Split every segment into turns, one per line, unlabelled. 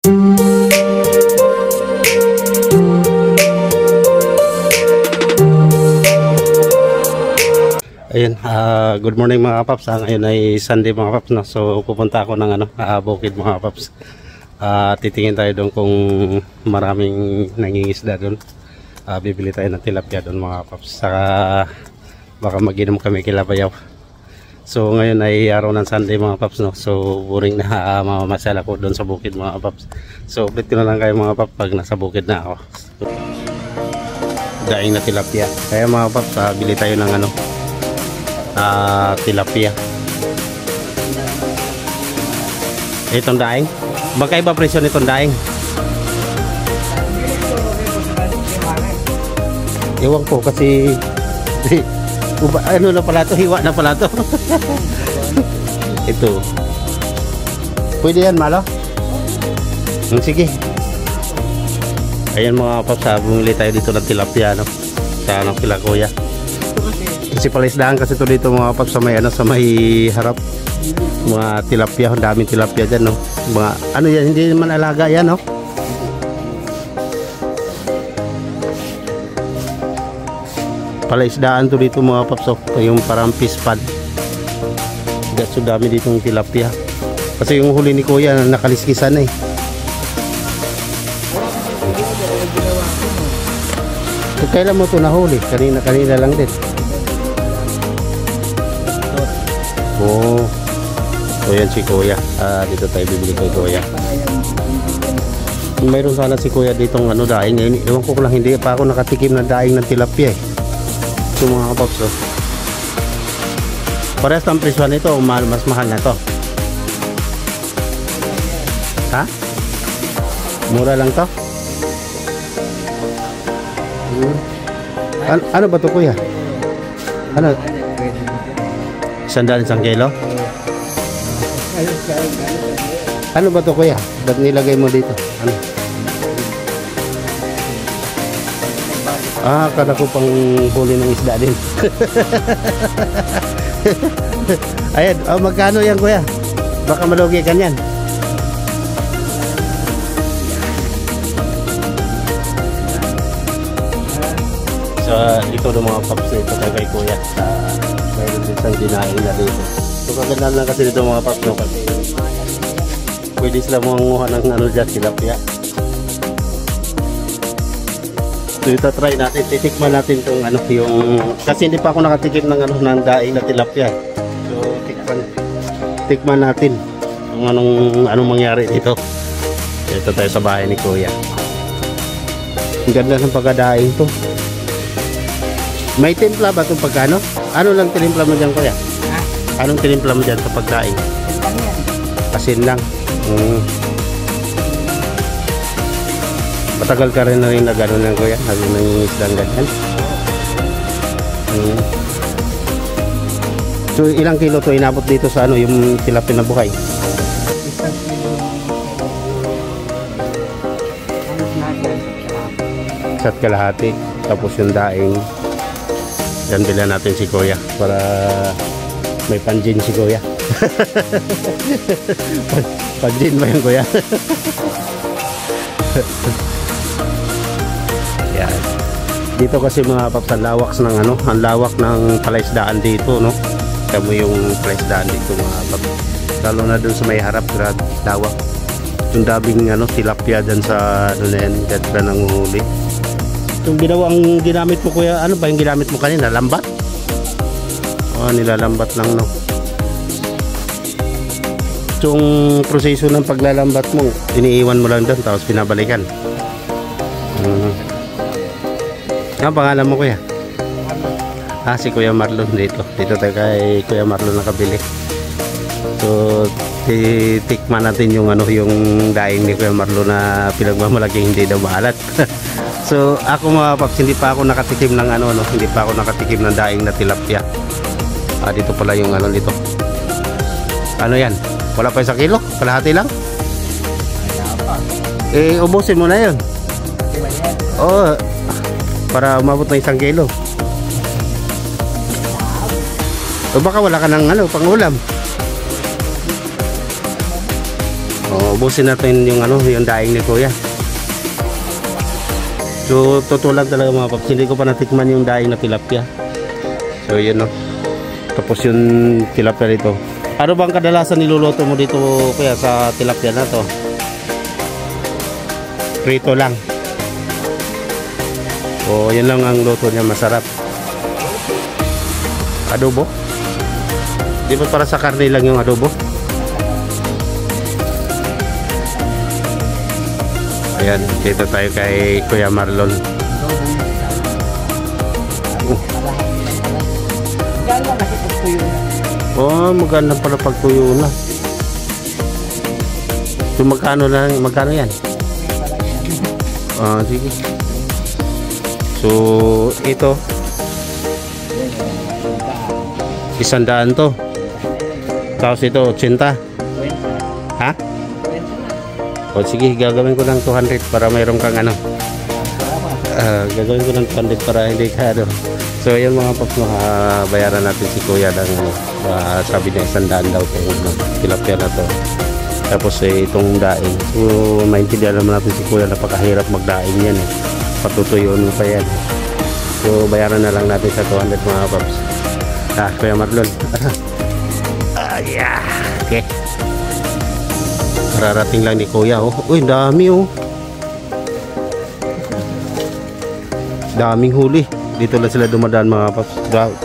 Ayun, good morning mga kapaps. Ngayon ay Sunday mga kapaps, no? So pupunta ako ng bukid mga kapaps. Titingin tayo doon kung maraming nangingisda doon. Bibili tayo ng tilapia doon mga kapaps. Saka baka mag-inom kami kilabayaw. So ngayon ay araw ng Sunday mga kapaps, no? So boring na mamamasal ako doon sa bukid mga kapaps. So update ko na lang kayo mga kapaps pag nasa bukid na ako. Daing na tilapia. Kaya mga kapaps, bili tayo ng tilapia. Itong daing, magkaiba presyo nitong daing. Iwan ko kasi ano na pala to, hiwa na pala to. Ito pwede yan malo? Sige, ayan mga paps, bumili tayo dito ng tilapia, no? Sa kila kuya. Kasi palaisdaan kasi ito dito mga paps, sa may harap. Mga tilapia, daming tilapia dyan, no? Mga ano yan, hindi naman alaga yan, no? Palaisdaan to dito mga paps, yung parang fish pond. So dami ditong tilapia. Kasi yung huli ni kuya nakaliskisan eh. Kailan mo ito nahuli? Kanina lang din. Oh, so yan si kuya. Dito tayo bibili kay kuya. Mayroon sana si kuya ditong daing. Ewan ko lang, hindi pa ako nakatikim ng daing ng tilapia eh. So mga kapaps, parehas ng presyo nito, mas mahal na to. Ha? Mura lang to? Ano ba to kuya? Ano? $100 kilo? Ano ba to kuya? Ba't nilagay mo dito? Ano? Kada ko pang huli ng isda din. Ayan, magkano yan kuya? Baka malugi ka niyan. So dito ng mga paps, ito kay kuya. Mayroon din siyang dinaing na dito. So kaganda lang kasi dito mga paps, no? Kasi pwede sila manguha ng dyan, tilapia. So ito try natin, titikman natin itong yung, kasi hindi pa ako nakatikim ng ng daing na tilapia. So tikman natin kung anong mangyari dito. Ito tayo sa bahay ni kuya. Ang ganda ng pagkadaing to. May timpla ba itong pagkano? Ano lang tinimpla mo dyan kuya? Anong tinimpla mo dyan sa pagdaing? Asin lang. Matagal ka rin na rin na gano'n lang kuya, sabi ng isdang ganyan. So ilang kilo to inabot dito sa yung tilapia na buhay? Isa't kalahati. Tapos yung daing, yan bilhan natin si kuya para may panjin si kuya. Panjin ba yung kuya? Yan. Dito kasi mga paps, ang lawak ng palaisdaan dito, no? Kamo yung palaisdaan dito mga paps. Lalo na dun sa may harap, grabe lawak. Yung daming tilapia dyan sa yan, dyan sila nanguhuli. Yung ginamit mo kuya, ano ba yung ginamit mo kanina? Lambat? Nilalambat lang, no? Yung proseso ng paglalambat mo, iniiwan mo lang doon tapos pinabalikan. Ang pangalan mo kuya? Si Kuya Marlon dito. Dito tayo kay Kuya Marlon nakabili. So titikman natin yung yung daing ni Kuya Marlon na pinagmamalaking hindi daw maalat. So ako mga paps, hindi pa ako nakatikim ng hindi pa ako nakatikim ng daing na tilapia. Dito pala yung dito. Ano yan? Wala pa 1 kilo? Kalahati lang? Ubusin mo na yun. Para umabot ng 1 kilo. O baka wala ka ng pangulam. Ubusin natin yung ano, yung daing ni Kuya. So, totoo lang talaga mga paps. Hindi ko pa natikman yung daing na tilapia. So, yun no. Tapos yung tilapia dito. Ano bang kadalasan niluluto mo dito Kuya sa tilapia na to? Prito lang. O, yun lang ang luto niya, masarap. Adobo? Di ba para sa karne lang yung adobo? Ayan, dito tayo kay Kuya Marlon. Oh, maganda pala pagtuyo na. So, magkano yan? Sige. So, ito 100 to. Tapos ito 80. Ha? O sige, gagawin ko ng 200 para mayroon kang ano. Gagawin ko ng 200 para hindi ka ano. So yun mga paps, bayaran natin si Kuya ng sabi niya 100 daw itong tilapia na to. Tapos itong daing. So maintindihan naman natin si Kuya, napakahirap magdaing yan eh. Patutuyon mo pa yan. So bayaran na lang natin sa 200 mga paps. Kuya Marlon. Yeah. Okay. Rarating lang ni Kuya oh. Uy, dami oh. Daming huli. Dito lang sila dumadaan mga paps.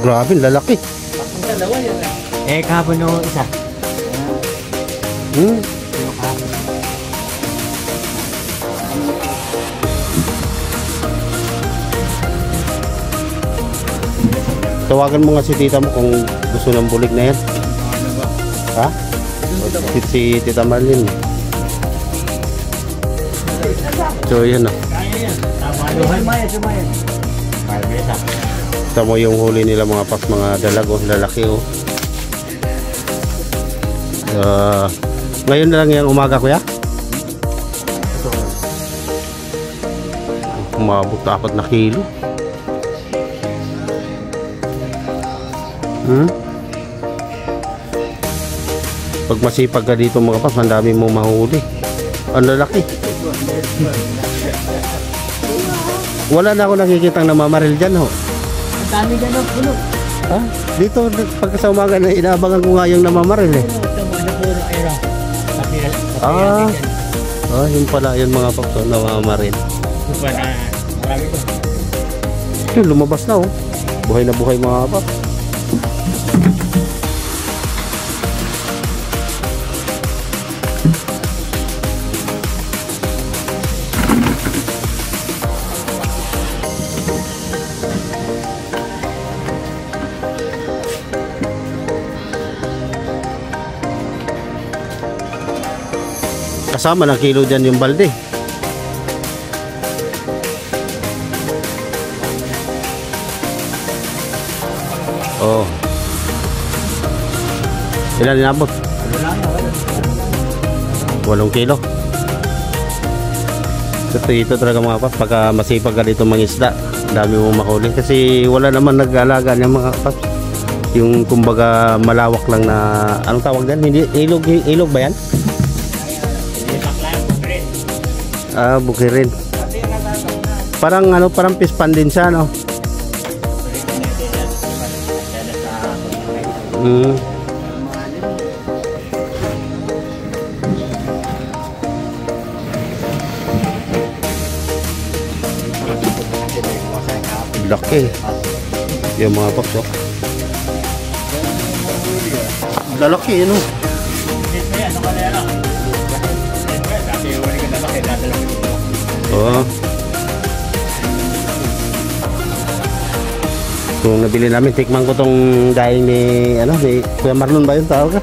Grabe, lalaki.
Kahapon yung isa.
Tawagan mo nga si tita mo kung gusto ng bulig na yan. Ha? Si Tita Marlene. So yan o. Tama yung huli nila mga paps, mga dalag o lalaki o. Ngayon na lang yung umaga Kuya? Umabot na 4 na kilo. Pag masipag ka dito mga paps, ang dami mo mahuli. Ang lalaki. Wala na ako nakikitang namamaril dyan ho.
Ang dami dyan o, puno.
Ha? Dito, pagka sa umaga na inaabangan ko nga yung namamaril eh. Yun pala yun mga paps, namamaril.
Marami ko.
Yun, lumabas na oh. Buhay na buhay mga paps. Kasama ng kilo dyan yung balde. Oh. Ilan inabot? 8 kilo. Ito talaga mga paps, pagka masipag ka dito mangisda, dami mo mahuli. Kasi wala naman nag-aalaga ng mga paps. Yung kumbaga malawak lang na, anong tawag dyan? Hindi, ilog ba yan? Bukirin. Parang ano, parang pispan din siya, no? Laki. Yung mga paps, oh. Lalaki, ano? Oh. Kung nabili namin, tikman ko tong daing ni ni Kuya Marlon ba yun tawag ka?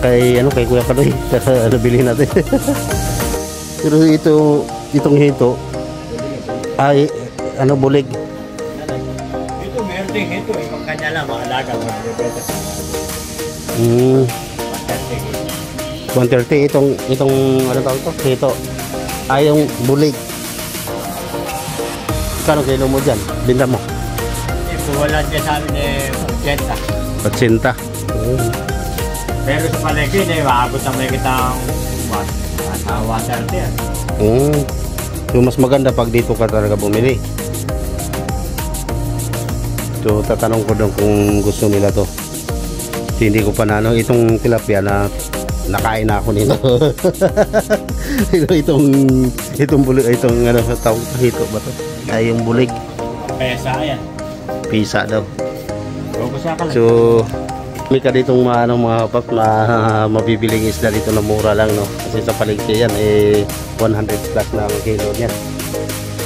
Kay Kuya Kadoy. Nabili natin. Pero itong hito ay bulig.
Ito meron din hito, ibang kanya lang maalaga mo.
130 itong ano tawag to? Hito. Yung bulig. Kano kilo mo dyan? Binta mo?
Wala dyan sa amin
80. 80.
Pero sa palengke, maabot na may kitang Water yan.
So mas maganda pag dito ka talaga bumili. So tatanong ko doon kung gusto nila to. Hindi ko pa na ano, itong tilapia na nakain na ako nito. itong bulig, itong ano tawag hito ba to? Ay yung bulig.
Pesa yan.
Pisa daw.
Sa ka lang.
So may ka ditong mga kapat mabibiling isda dito na mura lang, no? Kasi sa palengke yan 100 plus na ang kilo niyan.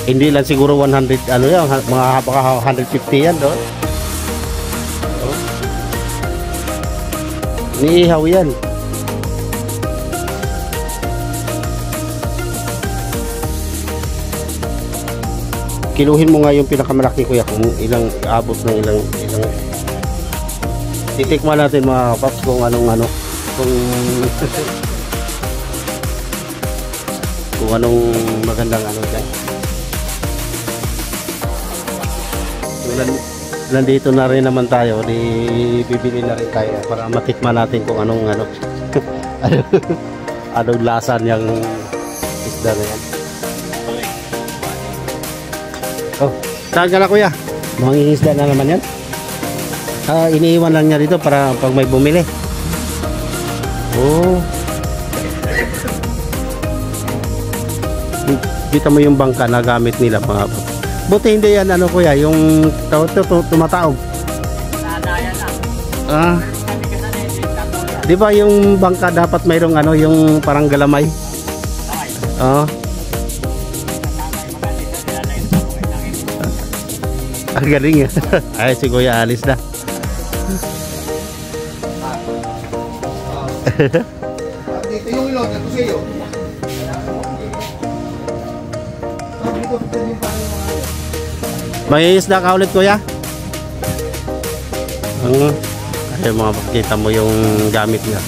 Hindi lang siguro 100 ano yan, mga baka 150 yan doon. Oh. Niihaw yan. Kiluhin mo nga yung pinakamalaki kuya kung ilang abot ng ilang titikman natin mga kapaps kung anong kung anong magandang ano dyan. So, nandito na rin naman tayo, bibili na rin tayo para matikman natin kung anong anong lasa niyang isda na yan. Oh, saan ka na kuya? Mangingisda na naman yan? Iniiwan lang niya dito para pag may bumili. Oh. Kita mo yung bangka na gamit nila mga. Buti hindi yan ano kuya, yung tumataob.
Nadayan lang.
Ah. Di ba yung bangka dapat mayroong ano, yung parang galamay? Oo. Ang galing. Ay si kuya alis na.
Dito yung ilog, ito sa iyo.
May isda ka ulit kuya? Ay mga pakita mo yung gamit niya.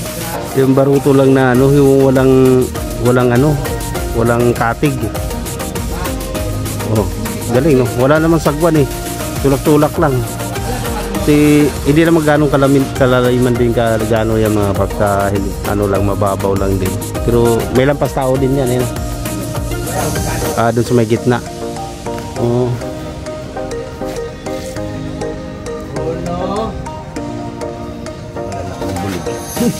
Yung baruto lang na ano, yung walang katig. Oh, galing no. Wala naman sagwan eh. Tulak-tulak lang. Kasi hindi naman ganong kalaliman din gano yung mga pagka ano lang mababaw lang din. Pero may lampas tao din yan eh. Doon sa may gitna. Oh.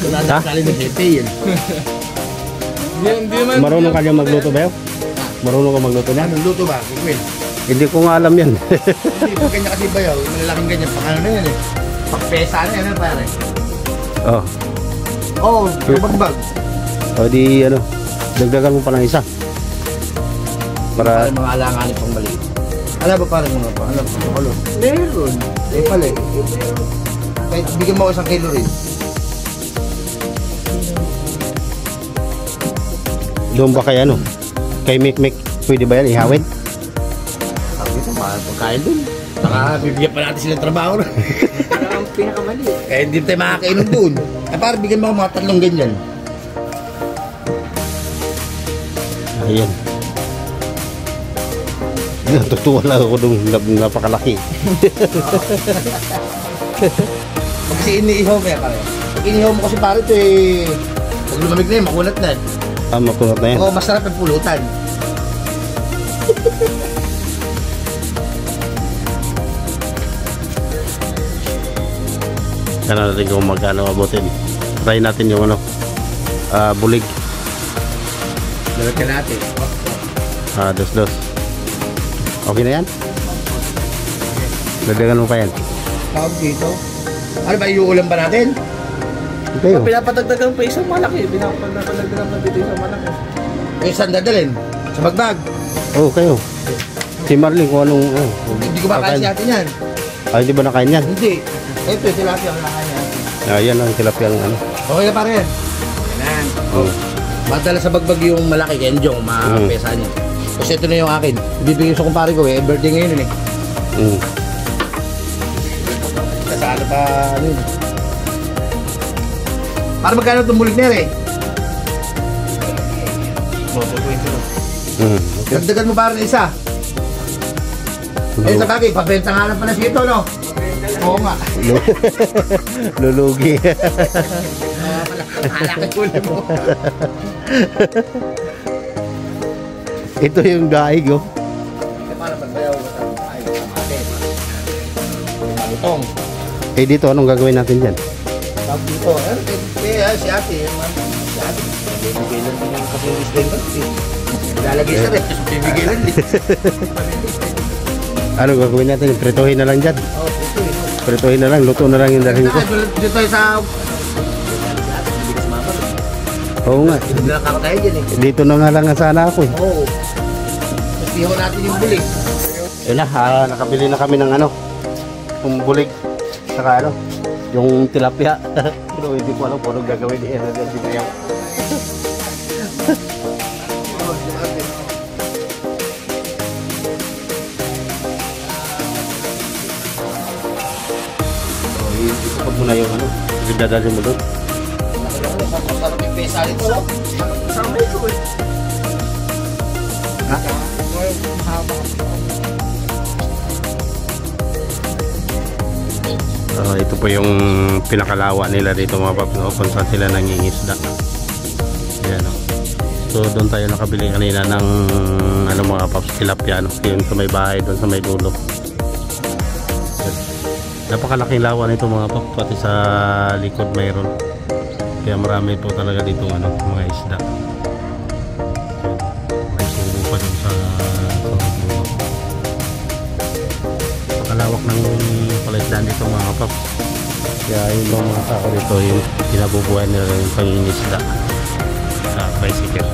Nadakali ng hepe yan.
Marunong ka niya magluto ba yun? Marunong ka magluto niya?
Anong luto ba? Kukwin?
Hindi ko nga alam yan.
Hindi, pag ganyan kasi bayaw, malalaking ganyan, pang ano na yan eh. Pagpesa na yan, ano pare?
Oh.
Oo, bagbag.
O di ano, dagdagan mo pa ng isa.
Para
Para
mga alanganin pang mali. Alam ba pare mga pa? Alam ba? Alam. Meron. Eh pala eh. Kahit bigyan mo ako 1 kilo rin.
doon ba kay ano? Kay Mikmik, pwede ba yan ihawin?
Sabi ko, mahal pagkain dun. Saka bibigyan pa natin silang trabaho na.
Ang pinakamali.
Kaya hindi tayo makakainom dun. Eh para bigyan mo ako mga 3 ganyan.
Ayan. Natutuwa lang ako doon, napakalaki.
Kasi iniihaw mo yan pare. Pag inihaw mo kasi pare ito eh, pag lumamig na yun, makulat na.
Makunat na yan.
Oo, masarap yung pulutan.
Sana natin kung magkano abutin. Try natin yung ano, bulig.
Dalat ka natin.
Dos. Okay na yan? Dagdagan mo pa yan.
Tawag dito. Ano ba, iuulam ba natin?
Okay.
Pinapatagdagan pa isang malaki. Pinapatagdagan pa dito isang malaki.
Eh, saan dadalhin? Sa bagbag.
Oh, kayo. Si Marlene kung anong...
Hindi ko ba kasi natin yan?
Hindi ba nakain yan?
Hindi. Ito, tilapia ang nakain yan.
Yan ang tilapia ang ano.
Okay na pare yan. Yan. Oh. Madala sa bagbag yung malaki, kaya yung mapesa niya. Kasi ito na yung akin. Ibibigay sa kumpare ko eh. Birthday ngayon yun eh. Kasi ano pa, ano yun. Para magkano itong bulig na yan eh.
Okay.
Dagdagan mo para ng isa. Eh sa bagay, pabenta nga lang pala siya ito, no? Oo nga.
Lulugi.
Malaki ulit mo.
Ito yung daig, oh.
Hindi pa naman bayaw ko sa ay, kamate. Malutong.
Eh dito, anong gagawin natin dyan?
Tapos dito, kaya si ate, si ate, bibigay lang din yung kasilis din. Lalagay sa rin, tapos bibigay lang din.
Ano gagawin natin? Prituhin na lang dyan.
Oo, ito eh.
Prituhin na lang, luto na lang yung dalhin ko.
Dito tayo sa...
Oo nga.
Hindi na kakatayo dyan eh.
Dito na nga lang sana ako eh.
Oo. Sabihin natin yung bulig.
Yun na, nakabili na kami ng ano, yung bulig, saka ano, yung tilapia. Pero hindi ko alam kung anong gagawin niya. Hindi ko yan. So, ito pag muna yung ano, dadalhin mo doon.
Sarap yung pesa nito. Sarap ito eh.
Ha? Ito po yung pinakalawa nila dito mga paps, no? Kung saan sila nangingisda. Ayan, no? So doon tayo nakabili kanina ng ano mga paps, tilapia, no? Yung sa may bahay, doon sa may dulo. Ayan. Napakalaking lawa nito mga paps, pati sa likod mayroon. Kaya marami po talaga dito ano, mga isda. May subo pa doon sa dulo. Napakalawak ng palaisdaan dito mga paps. Kaya yung mga tao dito yung kinabubuhay nila yung pangingisda sa bicycle.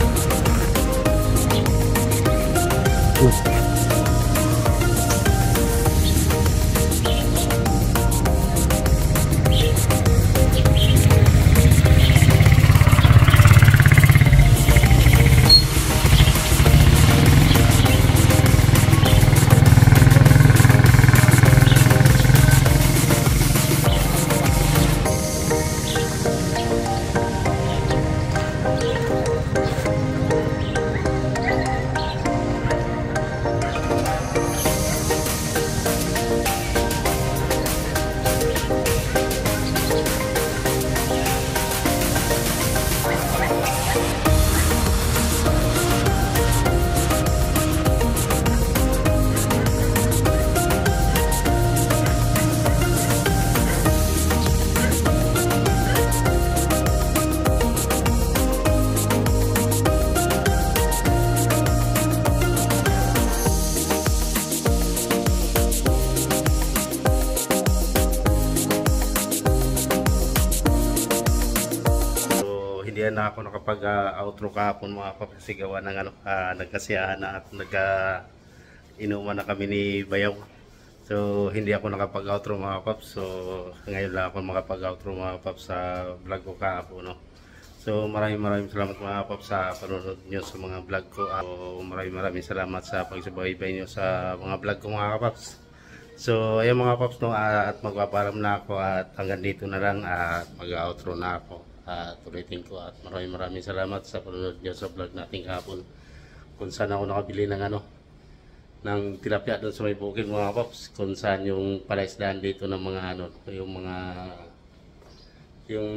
Hindi na ako nakapag-outro kahapon mga paps kasi gawa ng ano, nagkasiyahan na at nag-inuman na kami ni Bayaw. So hindi ako nakapag-outro mga paps. So ngayon lang ako makapag-outro mga paps sa vlog ko kahapon, no? So maraming salamat mga paps sa panonood nyo sa mga vlog ko. Maraming salamat sa pagsubaybay nyo sa mga vlog ko mga paps. So ayun mga paps, no, at magpapalam na ako at hanggang dito na lang at mag-outro na ako. Tulitin ko at maraming salamat sa panonood nyo sa vlog nating kahapon kung saan ako nakabili ng ano, ng tilapia doon sa may bukid mga paps, kung saan yung palaisdaan dito ng mga ano, yung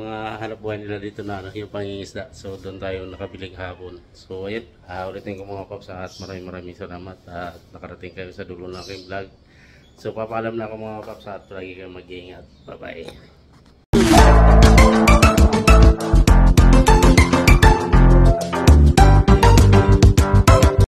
mga hanap buhay nila dito na ano, yung pangingisda. So doon tayo nakabili kahapon. So ayun, ulitin ko mga paps at maraming salamat at nakarating kayo sa dulo ng aking vlog. So papaalam na ako mga paps at lagi kayo mag-iingat. Bye bye.